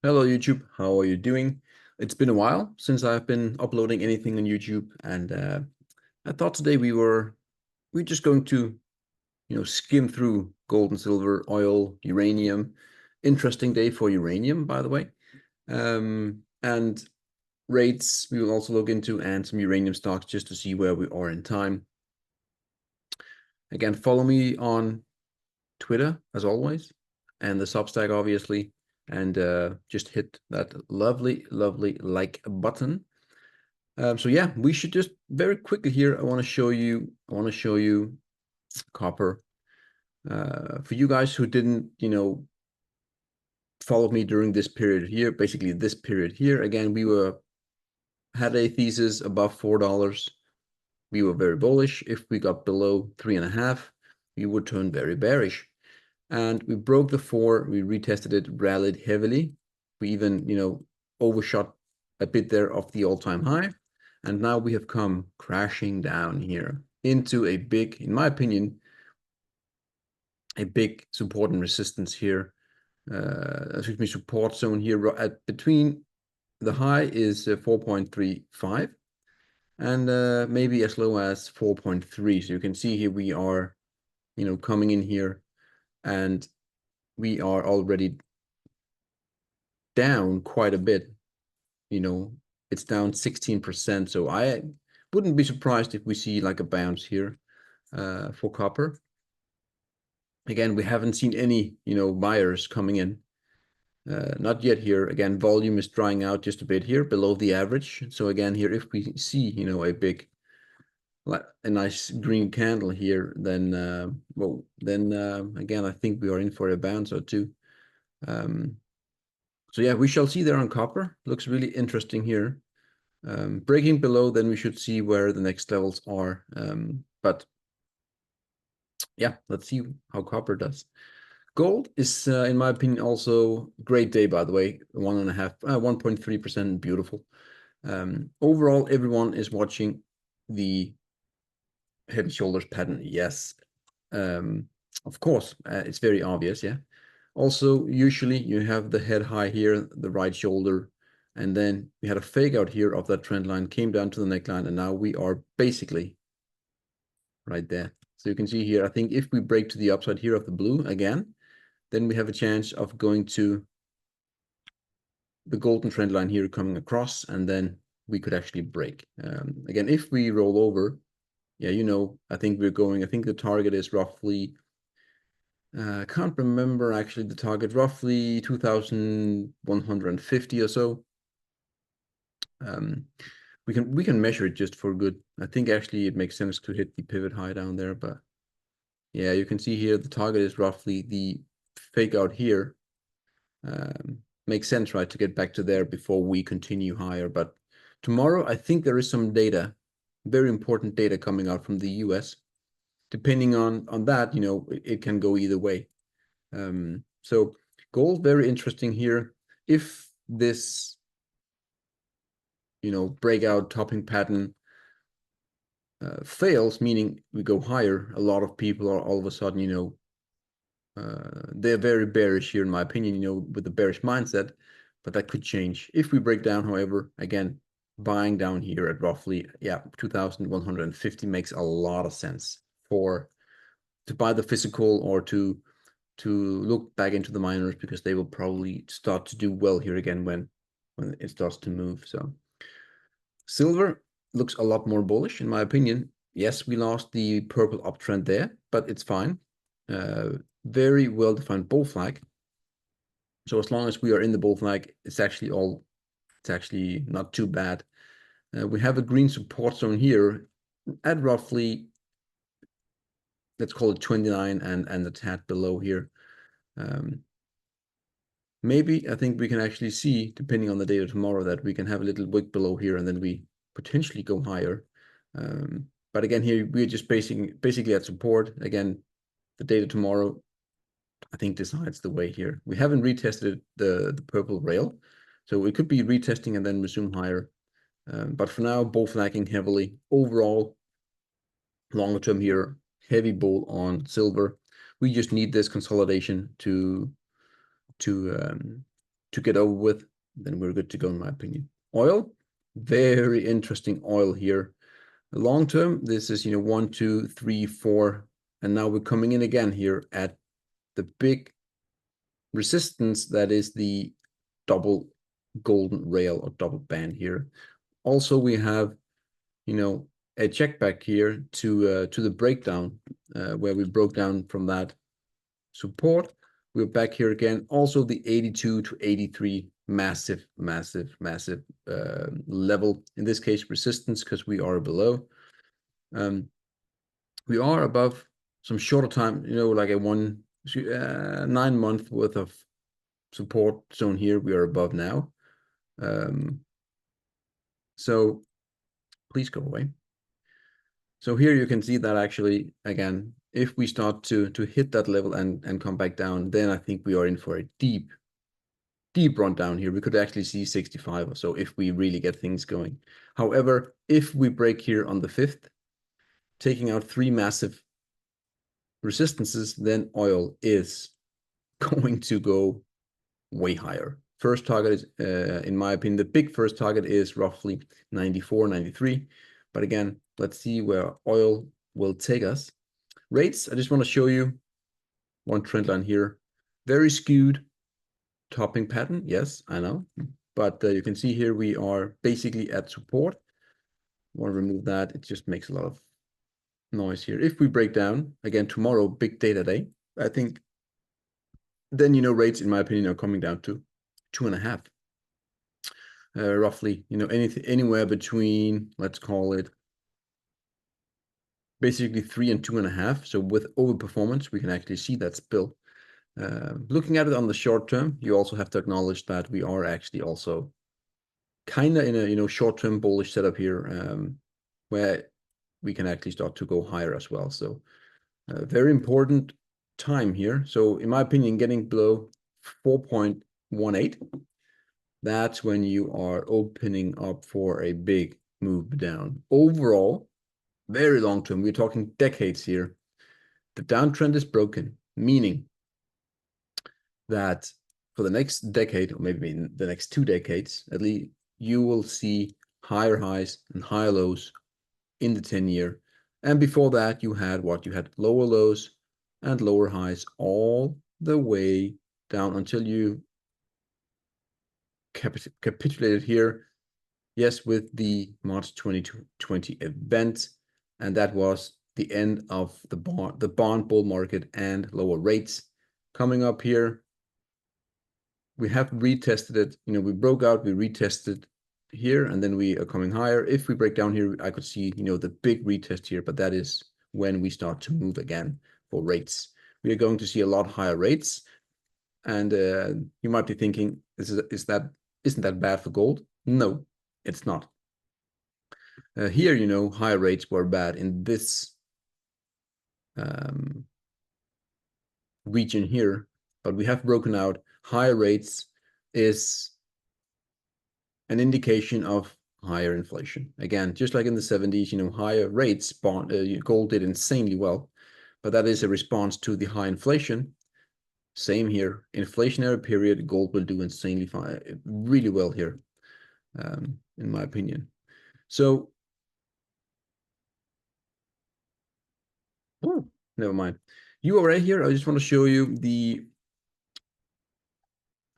Hello YouTube, how are you doing? It's been a while since I've been uploading anything on YouTube, and I thought today we're just going to skim through gold and silver, oil, uranium. Interesting day for uranium, by the way. And rates we will also look into, and some uranium stocks just to see where we are in time. Again, follow me on Twitter as always, and the Substack obviously, and just hit that lovely like button. So yeah, we should just very quickly here. I want to show you copper. For you guys who didn't, follow me during this period here, basically this period here. Again, we had a thesis above $4. We were very bullish. If we got below 3.5, we would turn very bearish. And we broke the 4, we retested it, rallied heavily. We even, overshot a bit there of the all-time high. And now we have come crashing down here into a big, in my opinion, a big support and resistance here. Excuse me, support zone here at between the high is 4.35 and maybe as low as 4.3. So you can see here we are, coming in here, and we are already down quite a bit. It's down 16%. So I wouldn't be surprised if we see like a bounce here for copper. Again, we haven't seen any, buyers coming in. Not yet here. Again, volume is drying out just a bit here below the average. So again, here, if we see, a nice green candle here, then, again, I think we are in for a bounce or two. So yeah, we shall see there on copper. Looks really interesting here. Breaking below, then we should see where the next levels are. But yeah, let's see how copper does. Gold is, in my opinion, also a great day, by the way. 1.3%, beautiful. Overall, everyone is watching the head and shoulders pattern. Yes, of course, it's very obvious. Yeah. Also, usually you have the head high here, the right shoulder, and then we had a fake out here of that trend line, came down to the neckline, and now we are basically right there. So you can see here, I think if we break to the upside here of the blue again, then we have a chance of going to the golden trend line here coming across, and then we could actually break. Again, if we roll over, yeah, I think the target is roughly, I can't remember actually the target, roughly 2,150 or so. We can measure it just for good. I think actually it makes sense to hit the pivot high down there, but yeah, you can see here the target is roughly the fake out here. Makes sense, right, to get back to there before we continue higher. But tomorrow, I think there is some data, very important data coming out from the US. Depending on that, it can go either way. So gold, very interesting here. If this, breakout topping pattern fails, meaning we go higher, a lot of people are all of a sudden, they're very bearish here, in my opinion, with the bearish mindset, but that could change. If we break down, however, again, buying down here at roughly, 2,150 makes a lot of sense to buy the physical or to look back into the miners, because they will probably start to do well here again when it starts to move. So silver looks a lot more bullish, in my opinion. Yes, we lost the purple uptrend there, but it's fine. Very well-defined bull flag. So as long as we are in the bull flag, it's actually not too bad. We have a green support zone here at roughly, let's call it 29 and a tad below here. Maybe I think we can actually see, depending on the data tomorrow, that we can have a little wick below here and then we potentially go higher. But again, here we're just basically at support. Again, the data tomorrow, I think, decides the way here. We haven't retested the purple rail, so it could be retesting and then resume higher. But for now, bull flagging heavily. Overall, longer term here, heavy bull on silver. We just need this consolidation to to get over with, then we're good to go, in my opinion. Oil, very interesting oil here. Long term, this is 1, 2, 3, 4, and now we're coming in again here at the big resistance that is the double golden rail or double band here. Also, we have a check back here to the breakdown where we broke down from that support. We're back here again. Also, the 82 to 83 massive level. In this case, resistance, because we are below. We are above some shorter time, like a 9 month worth of support zone here. We are above now. So please go away. So here you can see that actually, again, if we start to hit that level and come back down, then I think we are in for a deep run down here. We could actually see 65 or so if we really get things going. However, if we break here on the 5th, taking out 3 massive resistances, then oil is going to go way higher. First target is, in my opinion, the big first target is roughly 94, 93. But again, let's see where oil will take us. Rates, I just want to show you one trend line here. Very skewed topping pattern. Yes, I know. But you can see here we are basically at support. I want to remove that. It just makes a lot of noise here. If we break down, again, tomorrow, big data day, I think then, rates, in my opinion, are coming down to 2.5. Roughly, anywhere between, let's call it, basically 3 and 2.5. So with overperformance, we can actually see that spill. Looking at it on the short term, you also have to acknowledge that we are actually also kind of in a short-term bullish setup here, where we can actually start to go higher as well. So very important time here. So in my opinion, getting below 4.18, that's when you are opening up for a big move down. Overall, very long term, we're talking decades here, the downtrend is broken, meaning that for the next decade, or maybe in the next 2 decades, at least, you will see higher highs and higher lows in the 10-year. And before that, you had what? You had lower lows and lower highs all the way down until you capitulated here. Yes, with the March 2020 event, and that was the end of the bond bull market and lower rates. Coming up here, we have retested it. We broke out, we retested here, and then we are coming higher. If we break down here, I could see, the big retest here, but that is when we start to move again for rates. We are going to see a lot higher rates, and you might be thinking, isn't that bad for gold? No, it's not. Here, higher rates were bad in this region here, but we have broken out. Higher rates is an indication of higher inflation. Again, just like in the 70s, higher rates, gold did insanely well, but that is a response to the high inflation. Same here, inflationary period, gold will do insanely fine, really well here, in my opinion. So, oh, never mind. URA here, I just want to show you the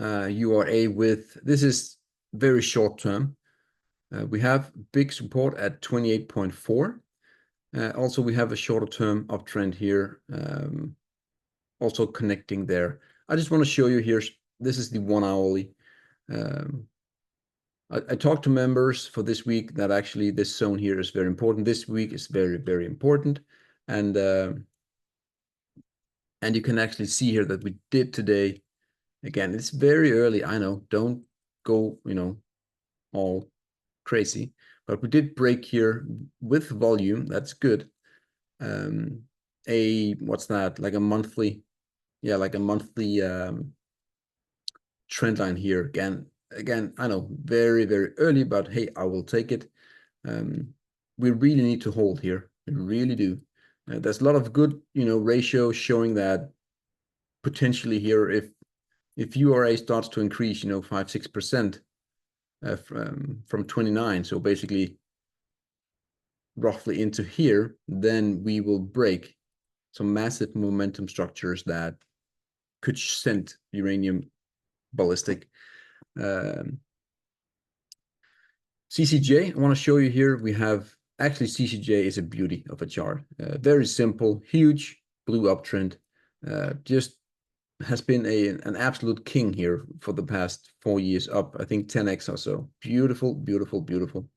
URA with, this is very short term. We have big support at 28.4. Also, we have a shorter term uptrend here, also connecting there. I just want to show you here, this is the 1 hourly. I talked to members for this week that actually this zone here is very important. This week is very, very important. And you can actually see here that we did today. Again, it's very early, I know, don't go, all crazy, but we did break here with volume. That's good. What's that? Like a monthly, trend line here. Again, I know, very, very early, but hey, I will take it. We really need to hold here. We really do. There's a lot of good, ratio showing that potentially here, if if URA starts to increase, 5-6% from 29, so basically roughly into here, then we will break some massive momentum structures that could send uranium ballistic. CCJ, I want to show you here. We have actually CCJ is a beauty of a chart. Very simple, huge blue uptrend. Just has been an absolute king here for the past 4 years, up I think 10x or so. Beautiful, beautiful, beautiful.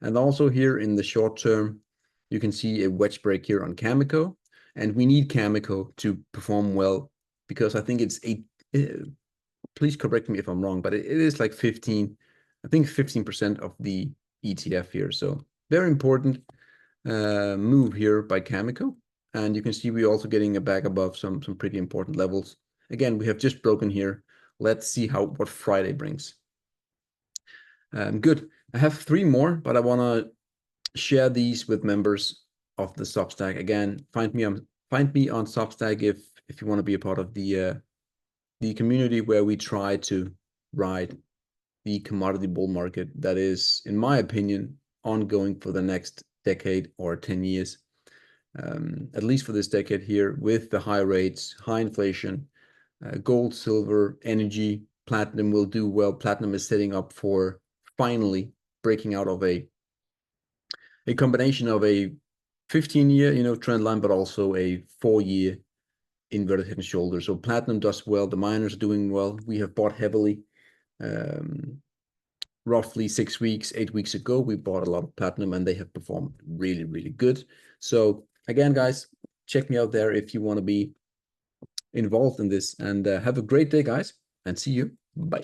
And also here in the short term, you can see a wedge break here on Cameco, and we need Cameco to perform well because I think it's please correct me if I'm wrong, but it is like 15, I think 15% of the ETF here. So very important move here by Cameco. And you can see we're also getting a back above some pretty important levels. Again, we have just broken here. Let's see what Friday brings. Good. I have 3 more, but I want to share these with members of the Substack. Again, find me on Substack if you want to be a part of the community where we try to ride the commodity bull market that is, in my opinion, ongoing for the next decade or 10 years. At least for this decade here, with the high rates, high inflation, gold, silver, energy, platinum will do well. Platinum is setting up for finally breaking out of a combination of a 15-year, trend line, but also a 4-year inverted head and shoulders. So platinum does well. The miners are doing well. We have bought heavily. Roughly 6 weeks, 8 weeks ago, we bought a lot of platinum, and they have performed really, really good. So again, guys, check me out there if you want to be involved in this. And have a great day, guys, and see you. Bye.